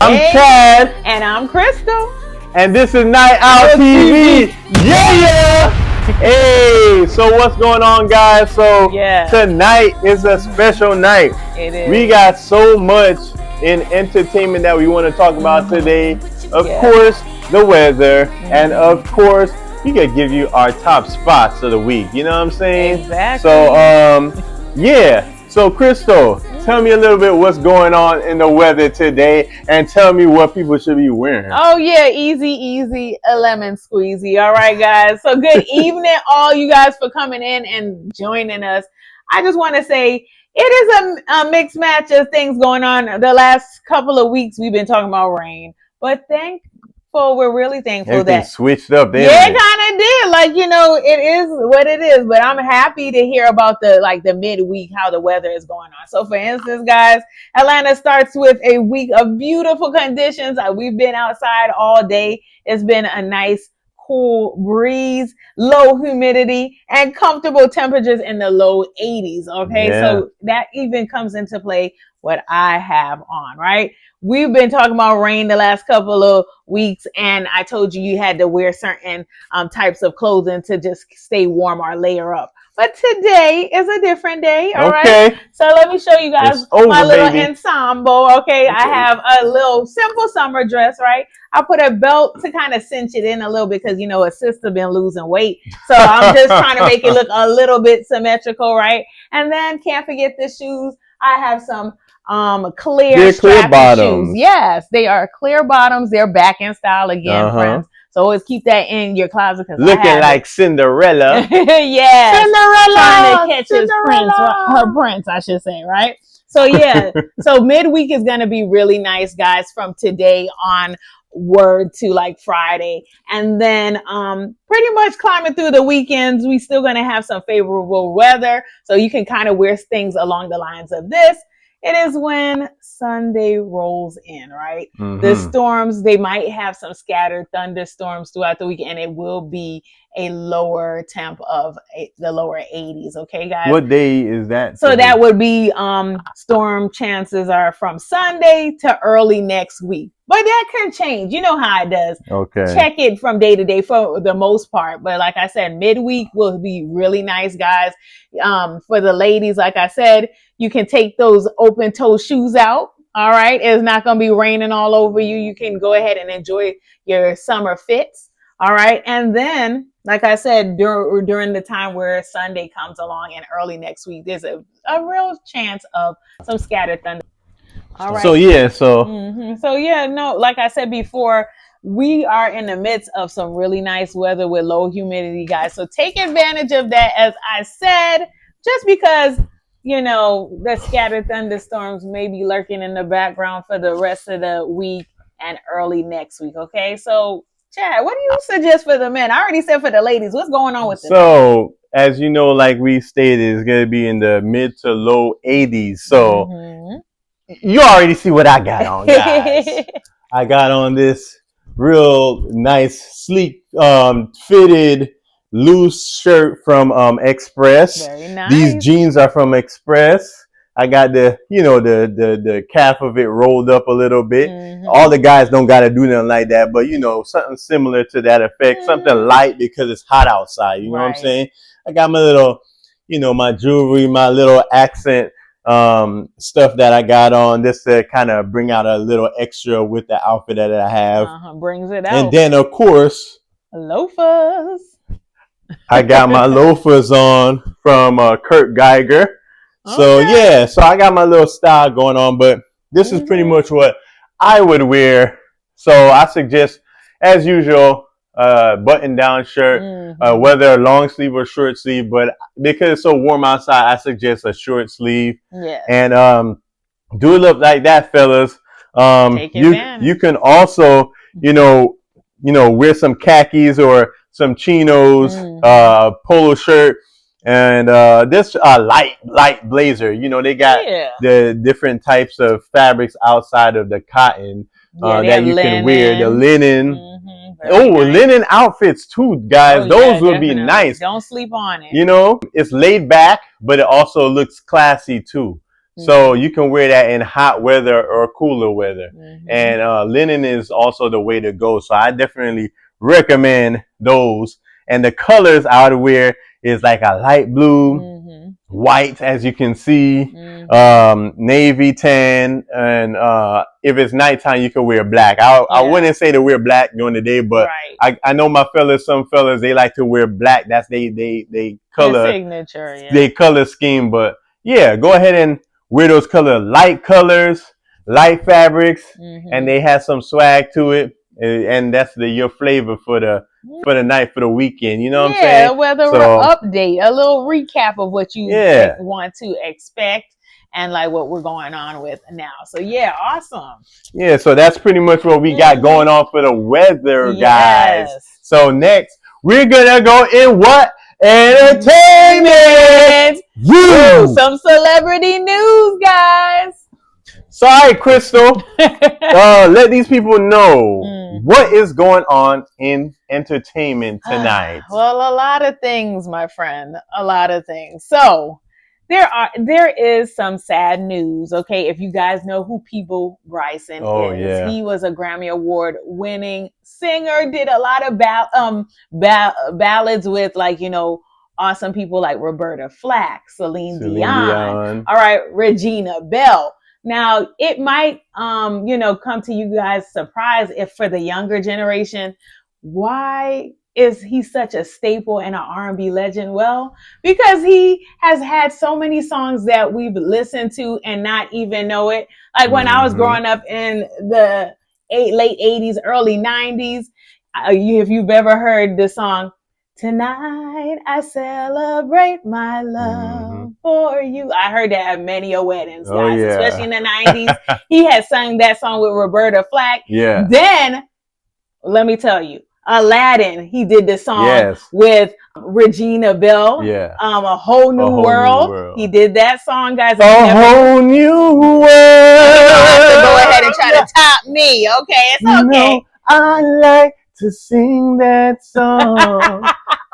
I'm Chad. And I'm Crystal. And this is Night Out TV. Yeah! Hey, so what's going on, guys? So tonight is a special night. It is. We got so much in entertainment that we want to talk about today. Of course, the weather. And of course, we could give you our top spots of the week. You know what I'm saying? Exactly. So, yeah. So, Crystal, tell me a little bit what's going on in the weather today, and tell me what people should be wearing. Oh, yeah. Easy, a lemon squeezy. All right, guys. So good evening, all you guys, for coming in and joining us. I just want to say it is a mixed match of things going on. The last couple of weeks, we've been talking about rain, but we're really thankful everything that switched up. Yeah, it kind of did. Like, you know, it is what it is. But I'm happy to hear about the midweek, how the weather is going on. So, for instance, guys, Atlanta starts with a week of beautiful conditions. We've been outside all day. It's been a nice, cool breeze, low humidity, and comfortable temperatures in the low 80s. Okay, so that even comes into play what I have on, right? We've been talking about rain the last couple of weeks, and I told you had to wear certain types of clothing to just stay warm or layer up. But today is a different day, all right? So let me show you guys my little ensemble, okay? I have a little simple summer dress, right? I put a belt to kind of cinch it in a little bit because, you know, a sister been losing weight. So I'm just trying to make it look a little bit symmetrical, right? And then can't forget the shoes. I have some clear bottoms. Shoes. Yes, they are clear bottoms. They're back in style again, friends. So always keep that in your closet. Looking like Cinderella. Yes. Cinderella. Trying to catch her prince, I should say, right? So yeah, so midweek is going to be really nice, guys, from today on word to like Friday. And then pretty much climbing through the weekends, we still going to have some favorable weather. So you can kind of wear things along the lines of this. It is when Sunday rolls in, right? The storms, they might have some scattered thunderstorms throughout the week, and it will be a lower temp of the lower 80s. Okay, guys? What day is that? So that would be storm chances are from Sunday to early next week. But that can change. You know how it does. Okay. Check it from day to day for the most part. But like I said, midweek will be really nice, guys. For the ladies, like I said, you can take those open toe shoes out. All right. It's not going to be raining all over you. You can go ahead and enjoy your summer fits. All right. And then, like I said, during the time where Sunday comes along and early next week, there's a real chance of some scattered thunder. All right. So like I said before, we are in the midst of some really nice weather with low humidity, guys. So take advantage of that, as I said, just because, you know, the scattered thunderstorms may be lurking in the background for the rest of the week and early next week. Okay. So, Chad, what do you suggest for the men? I already said for the ladies. What's going on with them? So, as you know, like we stated, it's going to be in the mid to low 80s. So, you already see what I got on, guys. I got on this real nice, sleek, fitted, loose shirt from Express. Very nice. These jeans are from Express. I got the calf of it rolled up a little bit. All the guys don't got to do nothing like that, but, you know, something similar to that effect. Something light because it's hot outside. You know what I'm saying? I got my little, you know, my jewelry, my little accent stuff that I got on, just to kind of bring out a little extra with the outfit that I have. Brings it out. And then, of course, loafers. I got my loafers on from Kurt Geiger. So so I got my little style going on, but this is pretty much what I would wear. So I suggest, as usual, button down shirt, whether long sleeve or short sleeve, but because it's so warm outside, I suggest a short sleeve. And do it look like that, fellas. You can also, you know, wear some khakis or some chinos, polo shirt, and this light blazer. You know, they got the different types of fabrics outside of the cotton that you can wear. The linen. Linen outfits too, guys. Those would be nice. Don't sleep on it. You know, it's laid back, but it also looks classy too. So you can wear that in hot weather or cooler weather. Mm-hmm. And linen is also the way to go. So I definitely recommend those. And the colors I would wear is like a light blue, white, as you can see, navy tan, and if it's nighttime, you can wear black. I wouldn't say to wear black during the day, but I know my fellas, some fellas, they like to wear black. That's they color signature, they color scheme. But yeah, go ahead and wear those light colors, light fabrics, and they have some swag to it. And that's your flavor for the night, for the weekend. You know what I'm saying? Yeah, weather update, a little recap of what you want to expect and like what we're going on with now. So yeah, awesome. Yeah, so that's pretty much what we got going on for the weather, guys. So next, we're gonna go in what? Entertainment. Some celebrity news, guys. So, all right, Crystal, let these people know what is going on in entertainment tonight. Well, a lot of things, my friend, a lot of things. So, there is some sad news. Okay, if you guys know who Peabo Bryson is, he was a Grammy Award winning singer. Did a lot of ballads with awesome people like Roberta Flack, Celine Dion. All right, Regina Belle. Now, it might, come to you guys surprise if for the younger generation, why is he such a staple and an R&B legend? Well, because he has had so many songs that we've listened to and not even know it. Like when I was growing up in the late 80s, early 90s, if you've ever heard the song, "Tonight I celebrate my love for you." I heard that at many a weddings, guys, especially in the 90s. He had sung that song with Roberta Flack. Yeah. Then, let me tell you, Aladdin, he did the song with Regina Belle. Yeah. A Whole New World. He did that song, guys. Whole New World. You don't have to go ahead and try to top me, okay? It's okay. I like to sing that song.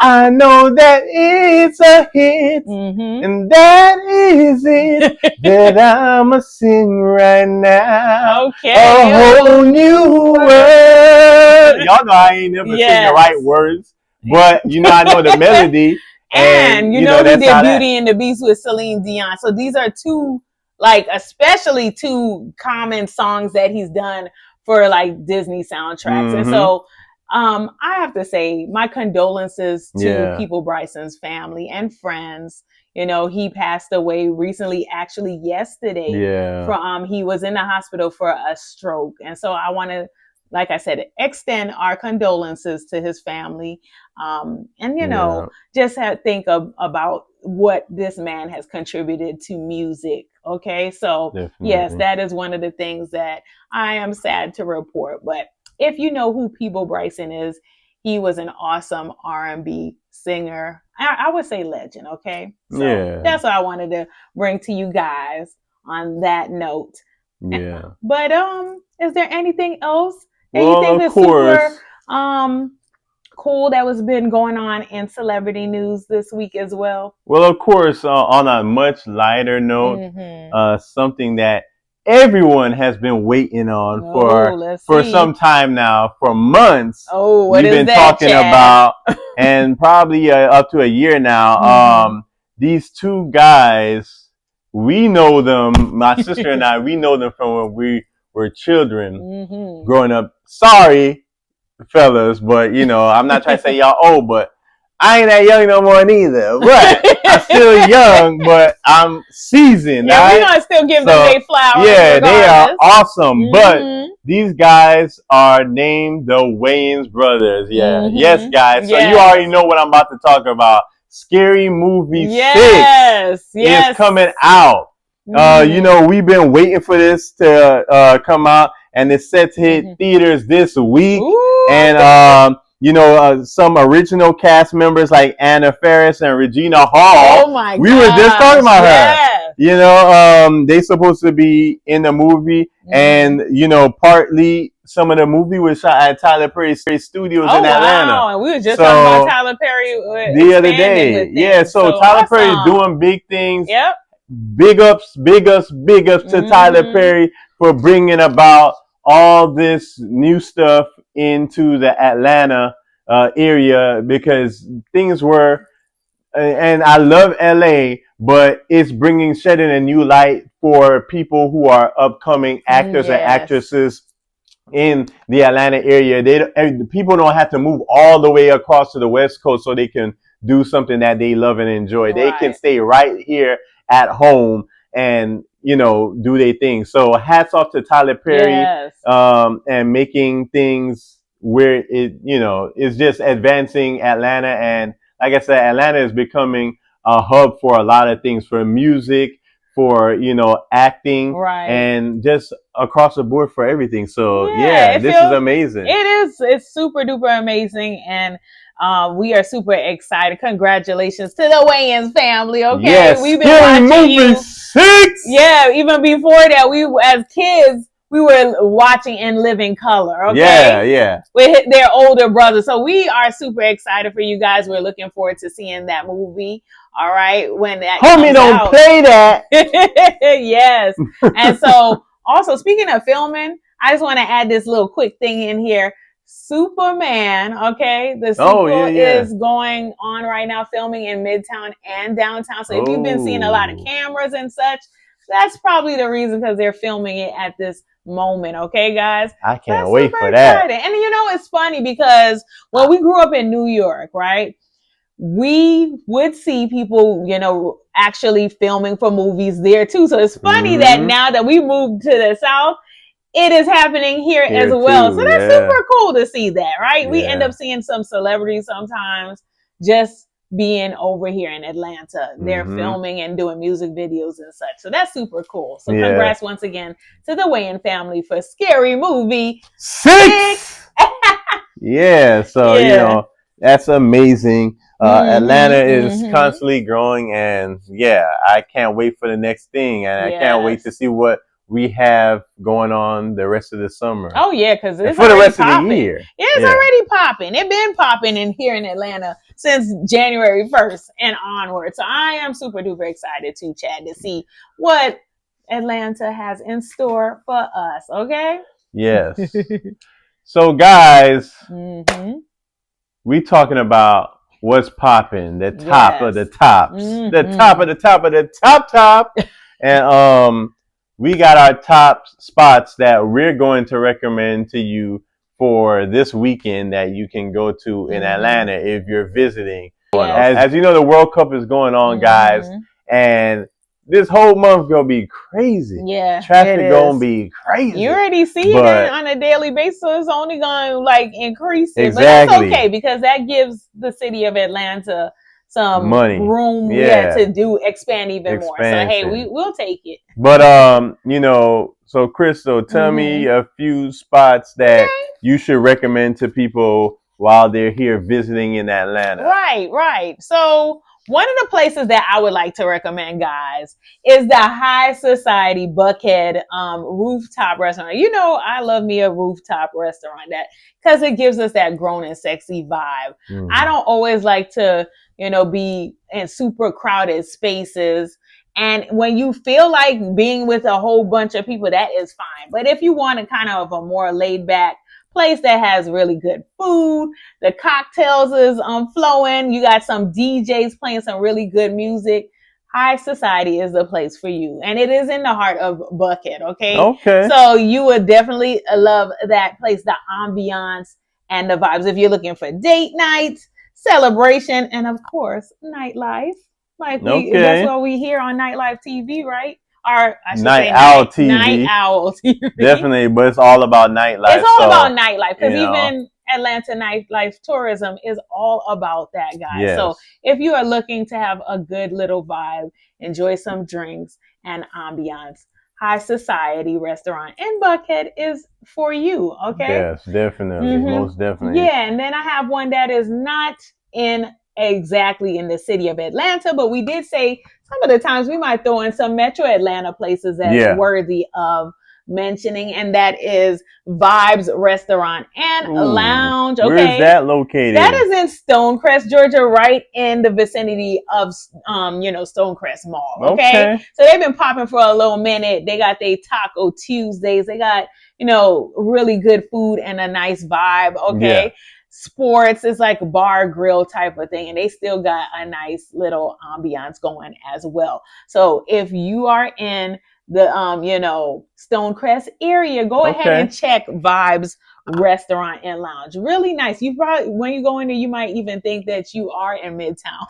I know that it's a hit, and that is it that I'ma sing right now. Okay. A whole new world. Y'all know I ain't never sing the right words, but I know the melody. And you know he did Beauty and the Beast with Celine Dion. So these are two, especially two common songs that he's done for Disney soundtracks. And so I have to say my condolences to Peabo Bryson's family and friends. He passed away recently, actually yesterday. He was in the hospital for a stroke. And so I want to, like I said, extend our condolences to his family. Just think about what this man has contributed to music. Okay. So yes, that is one of the things that I am sad to report. But if you know who Peabo Bryson is, he was an awesome R&B singer. I would say legend. Okay. So that's what I wanted to bring to you guys on that note. Yeah. But, is there anything else? Well, of course. Super, cool that was been going on in celebrity news this week as well? Well, of course, on a much lighter note, something that everyone has been waiting on for some time now, for months. We've been talking about, and probably up to a year now. These two guys, we know them. My sister and I, we know them from when we were children, growing up. Sorry, fellas, but I'm not trying to say y'all old, but I ain't that young no more neither. But I'm still young, but I'm seasoned. Yeah, we're gonna still give them their flowers. Yeah, regardless. They are awesome. But these guys are named the Wayans brothers. Yeah, yes, guys. So you already know what I'm about to talk about. Scary Movie 6 is coming out. We've been waiting for this to come out, and it's set to hit theaters this week. And some original cast members like Anna Faris and Regina Hall. Oh my god! We were just talking about her. They supposed to be in the movie, and partly some of the movie was shot at Tyler Perry Studios in Atlanta. Wow, and we were just talking about Tyler Perry the other day. So Tyler Perry doing big things. Yep. big ups to Tyler Perry for bringing about all this new stuff into the Atlanta area, because things were, and I love LA, but it's shedding a new light for people who are upcoming actors and actresses in the Atlanta area. People don't have to move all the way across to the West Coast so they can do something that they love and enjoy. They can stay right here at home and, do their thing. So hats off to Tyler Perry, and making things where it's just advancing Atlanta. And like I said, Atlanta is becoming a hub for a lot of things, for music, for acting, and just across the board for everything. So this is amazing. It's super duper amazing, and we are super excited. Congratulations to the Wayans family. Okay, yes, we've been watching you. 6. Yeah, even before that, we as kids we were watching In Living Color. Okay, yeah, with their older brother. So we are super excited for you guys. We're looking forward to seeing that movie. All right, when that homie don't out. Play that. Yes, and so also speaking of filming, I just want to add this little quick thing in here. Superman, okay, the sequel is going on right now, filming in Midtown and downtown. So if you've been seeing a lot of cameras and such, that's probably the reason, because they're filming it at this moment. Okay, guys, I can't wait for that. And it's funny because when we grew up in New York, right, we would see people, actually filming for movies there too. So it's funny that now that we moved to the South, it is happening here as well. So that's super cool to see that, right? Yeah. We end up seeing some celebrities sometimes just being over here in Atlanta. They're filming and doing music videos and such. So that's super cool. So congrats once again to the Wayans family for Scary Movie 6. Yeah, so that's amazing. Atlanta is constantly growing, and I can't wait for the next thing, and I can't wait to see what we have going on the rest of the summer. Oh yeah, because it's for the rest popping. Of the year. Yeah, it's already popping. It's been popping in here in Atlanta since January 1st and onward. So I am super duper excited too, Chad, to see what Atlanta has in store for us. Okay. Yes. So guys, we talking about what's popping, the top of the tops, the top of the top of the top, and we got our top spots that we're going to recommend to you for this weekend that you can go to in Atlanta if you're visiting. As you know, the World Cup is going on, guys, and this whole month gonna be crazy. Yeah, traffic gonna be crazy. You already see it on a daily basis, so it's only gonna increase it. Exactly. But that's okay, because that gives the city of Atlanta some room to expand even more. So hey, we'll take it. But so Crystal, tell me a few spots that you should recommend to people while they're here visiting in Atlanta. Right. So one of the places that I would like to recommend, guys, is the High Society Buckhead rooftop restaurant. I love me a rooftop restaurant because it gives us that grown and sexy vibe. I don't always like to, be in super crowded spaces. And when you feel like being with a whole bunch of people, that is fine. But if you want a kind of a more laid back place that has really good food, the cocktails is flowing, you got some DJs playing some really good music, High Society is the place for you. And it is in the heart of Buckhead, okay? So you would definitely love that place, the ambiance and the vibes. If you're looking for date night, celebration, and of course, nightlife. That's what we hear on Nightlife TV, right? Or I should say Night Owl TV. Definitely, but it's all about nightlife. It's all about nightlife, because even Atlanta nightlife tourism is all about that, guys. Yes. So if you are looking to have a good little vibe, enjoy some drinks and ambiance, High Society restaurant in Buckhead is for you, okay? Yes, definitely. Most definitely. Yeah, and then I have one that is not exactly in the city of Atlanta, but we did say some of the times we might throw in some metro Atlanta places that's worthy of mentioning, and that is Vibes Restaurant and Ooh, Lounge. where's Okay. that located? That is in Stonecrest, Georgia, right in the vicinity of, Stonecrest Mall. Okay. So they've been popping for a little minute. They got their Taco Tuesdays. They got, really good food and a nice vibe. Okay. Yeah. Sports is like a bar grill type of thing, and they still got a nice little ambiance going as well. So if you are in the Stonecrest area, go ahead and check Vibes Restaurant and Lounge. Really nice. You probably, when you go in there, you might even think that you are in Midtown,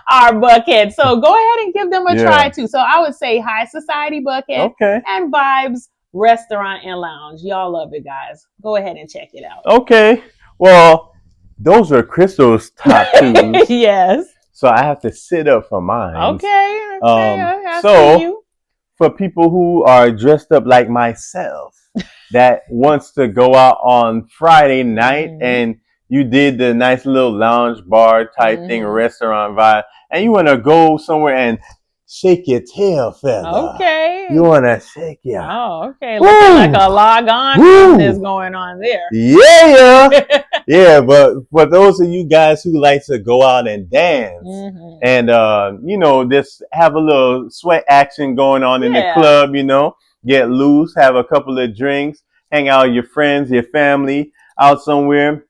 our Buckhead. So go ahead and give them a try too. So I would say High Society Buckhead and Vibes Restaurant and Lounge. Y'all love it, guys. Go ahead and check it out. Okay. Well, those are Crystal's top twos. Yes. So I have to sit up for mine. Okay. So for people who are dressed up like myself, that wants to go out on Friday night and you did the nice little lounge bar type thing, restaurant vibe, and you want to go somewhere and shake your tail feather. Okay. You want to shake your... Oh, okay. Looking like a log on is going on there. Yeah. Yeah, but for those of you guys who like to go out and dance and, just have a little sweat action going on in the club, get loose, have a couple of drinks, hang out with your friends, your family, out somewhere.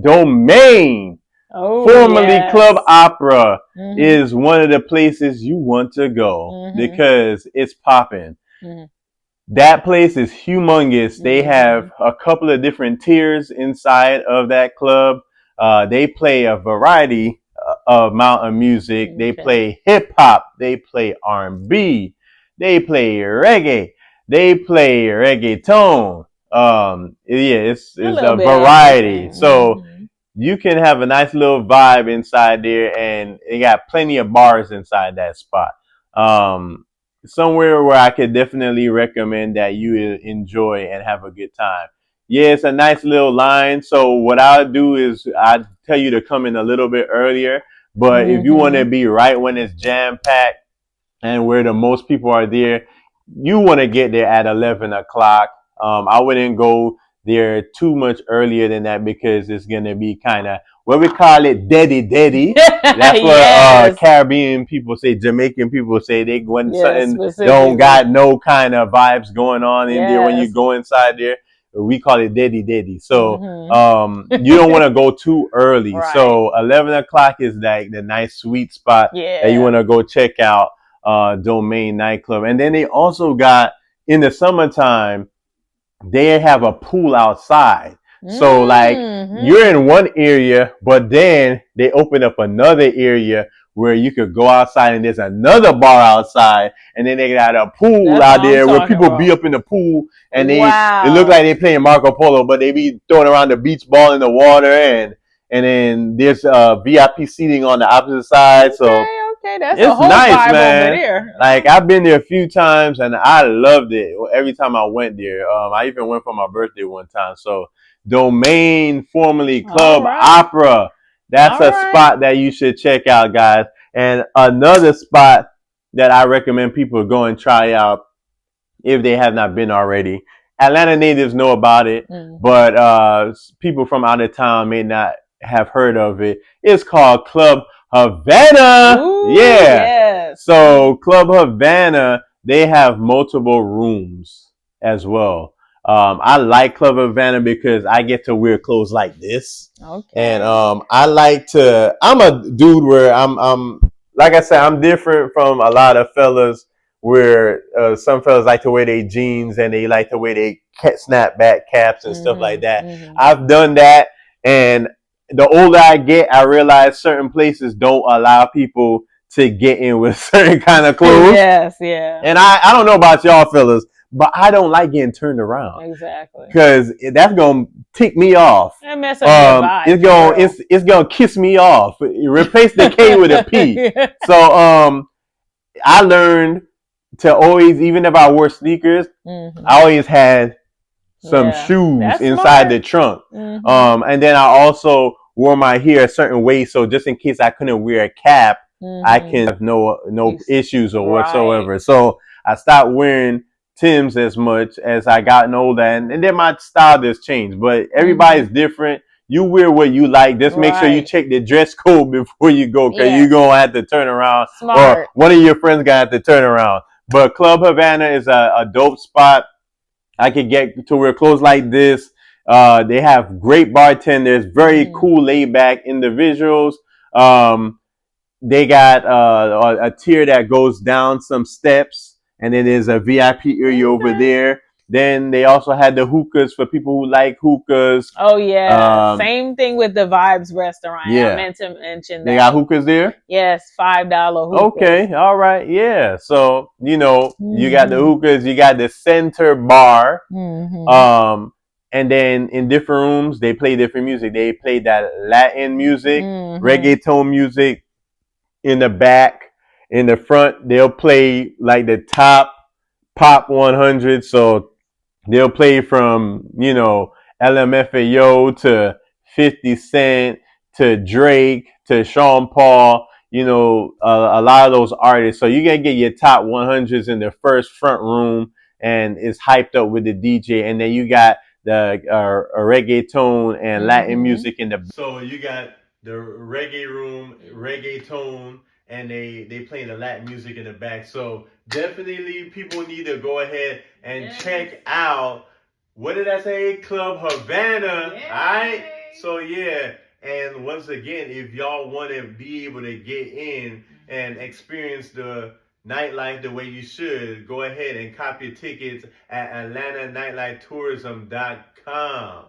Domain, formerly Club Opera, is one of the places you want to go because it's popping. That place is humongous. They have a couple of different tiers inside of that club. They play a variety of amount of music. They play hip hop. They play R&B. They play reggae. They play reggaeton. It's a variety. So you can have a nice little vibe inside there, and they got plenty of bars inside that spot. Somewhere where I could definitely recommend that you enjoy and have a good time. Yeah, it's a nice little line. So what I'll do is I'll tell you to come in a little bit earlier. But if you want to be right when it's jam-packed and where the most people are there, you want to get there at 11 o'clock. I wouldn't go there too much earlier than that because it's going to be kind of, what we call it, daddy. That's what Caribbean people say, Jamaican people say. They go in something, don't got no kind of vibes going on in there when you go inside there. We call it daddy. So you don't want to go too early. Right. So 11 o'clock is like the nice sweet spot that you want to go check out Domain Nightclub. And then they also got, in the summertime, they have a pool outside. So like you're in one area, but then they open up another area where you could go outside and there's another bar outside, and then they got a pool out there where people be up in the pool and it look like they playing Marco Polo, but they be throwing around the beach ball in the water, and then there's VIP seating on the opposite side. So that's it's a whole nice, vibe man. Over there. Like I've been there a few times and I loved it every time I went there. I even went for my birthday one time. So Domain, formerly Club Opera, that's a spot that you should check out, guys. And another spot that I recommend people go and try out if they have not been already. Atlanta natives know about it, but people from out of town may not have heard of it. It's called Club Havana. Ooh, yes. So Club Havana, they have multiple rooms as well. I like Club Havana because I get to wear clothes like this. Okay. And I like to, I'm a dude where I'm like I said, I'm different from a lot of fellas where some fellas like to wear their jeans and they like to wear their snapback caps and stuff like that. I've done that, and the older I get, I realize certain places don't allow people to get in with certain kind of clothes. Yes, yeah. And I don't know about y'all fellas, but I don't like getting turned around. Exactly. Because that's gonna tick me off. That mess up your vibe. It's gonna kiss me off. Replace the K with a P. So I learned to always, even if I wore sneakers, I always had some shoes inside the trunk. And then I also wore my hair a certain way, so just in case I couldn't wear a cap, I can have no issues or whatsoever. So I stopped wearing Tim's as much as I gotten older, and then my style has changed. But everybody's different. You wear what you like. Just make sure you check the dress code before you go, because you're gonna have to turn around, or one of your friends gonna have to turn around. But Club Havana is a dope spot. I could get to wear clothes like this. They have great bartenders, very cool, laid back individuals. They got a tier that goes down some steps, and then there's a VIP area over there. Then they also had the hookahs for people who like hookahs. Oh yeah, same thing with the Vibes restaurant. Yeah, I meant to mention that. They got hookahs there? Yes, $5 hookahs. Okay, all right, yeah. So you got the hookahs, you got the center bar. And then in different rooms, they play different music. They play that Latin music, reggaeton music. In the back, in the front, they'll play like the top pop 100. So they'll play from, LMFAO to 50 Cent to Drake to Sean Paul, a lot of those artists. So you're going to get your top 100s in the first front room, and it's hyped up with the DJ. And then you got the reggaeton and Latin music in the. So you got the reggae room, reggaeton, and they playing the Latin music in the back. So definitely people need to go ahead and check out, what did I say? Club Havana. Alright? So and once again, if y'all want to be able to get in and experience the nightlife the way you should, go ahead and cop your tickets at AtlantaNightlifeTourism.com.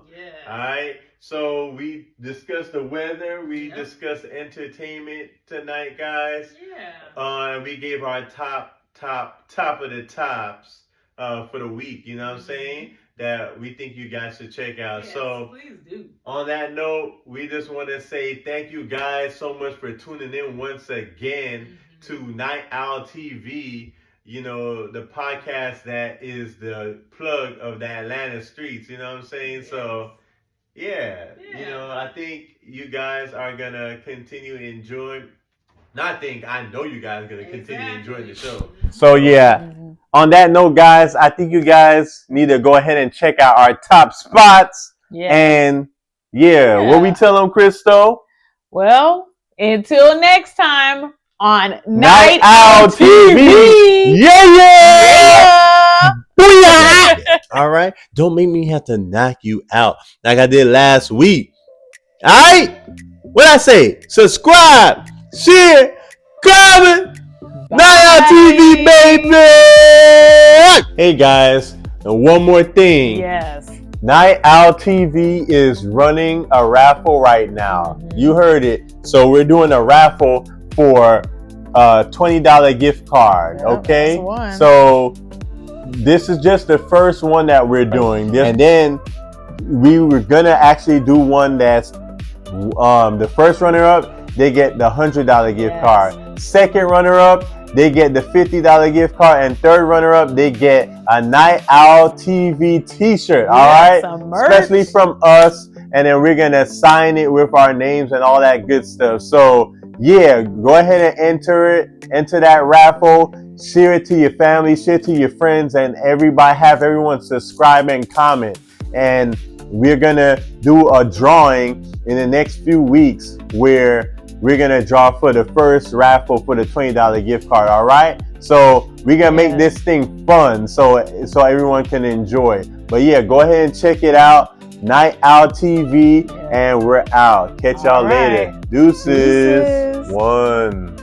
Alright? So we discussed the weather, we discussed entertainment tonight, guys. And we gave our top of the tops for the week, you know what I'm saying? That we think you guys should check out. So please do. On that note, we just want to say thank you guys so much for tuning in once again to Night Owl TV, the podcast that is the plug of the Atlanta streets, you know what I'm saying? So I think you guys are going to continue enjoying. I know you guys are going to continue enjoying the show. So on that note, guys, I think you guys need to go ahead and check out our top spots. And what we tell them, Christo? Well, until next time on Night Owl TV. Yeah. All right. Don't make me have to knock you out like I did last week. All right. What I say? Subscribe, share, comment. Night Owl TV, baby. Hey guys, and one more thing. Night Owl TV is running a raffle right now. You heard it. So we're doing a raffle for a $20 gift card. Okay. So this is just the first one that we're doing. And then we were gonna actually do one that's the first runner-up, they get the $100 gift card. Second runner-up, they get the $50 gift card, and third runner-up, they get a Night Owl TV t-shirt. All right, especially from us, and then we're gonna sign it with our names and all that good stuff. So go ahead and enter that raffle. Share it to your family, share it to your friends, and have everyone subscribe and comment. And we're gonna do a drawing in the next few weeks where we're gonna draw for the first raffle for the $20 gift card. All right, so we're gonna make this thing fun so everyone can enjoy. But go ahead and check it out. Night Owl TV, and we're out. Catch y'all later. Deuces. One.